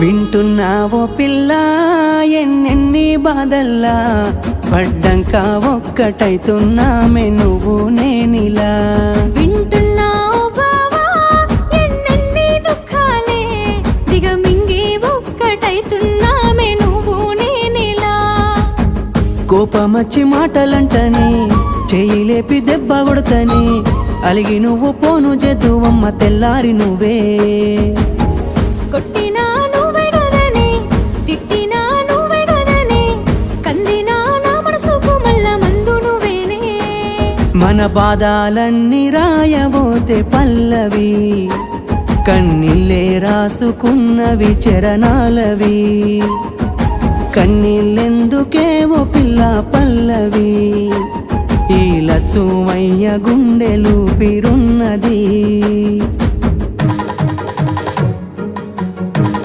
వింటున్నావో పిల్ల ఎన్నెన్ని బాధల్లా పడ్డంక ఒక్కటైతున్నామే నువ్వు నేనిలా వింటున్నావు బావా ఎన్నెన్ని దుఃఖాలే దిగమింగి ఒక్కటైతున్నామే నువ్వు నేనిలా కోపమచ్చి మాటలంటని చెయ్యిలేపి దెబ్బ కొడతని అలిగి నువ్వు పోను జద్దువమ్మ తెల్లారి నువ్వే కొట్టినా నువ్వే గదనే తిట్టినా నువ్వే గదనే కందినా నా మనసుకు మళ్ళ మందు నువ్వేనే మన బాధాలన్నీ రాయబోతే పల్లవి కన్నీళ్ళే రాసుకున్నవి చరణాలవి కన్నీళ్ళెందుకేవో పిల్ల పల్లవి ఈ లచ్చుమయ్య గుండెలు పిరున్నది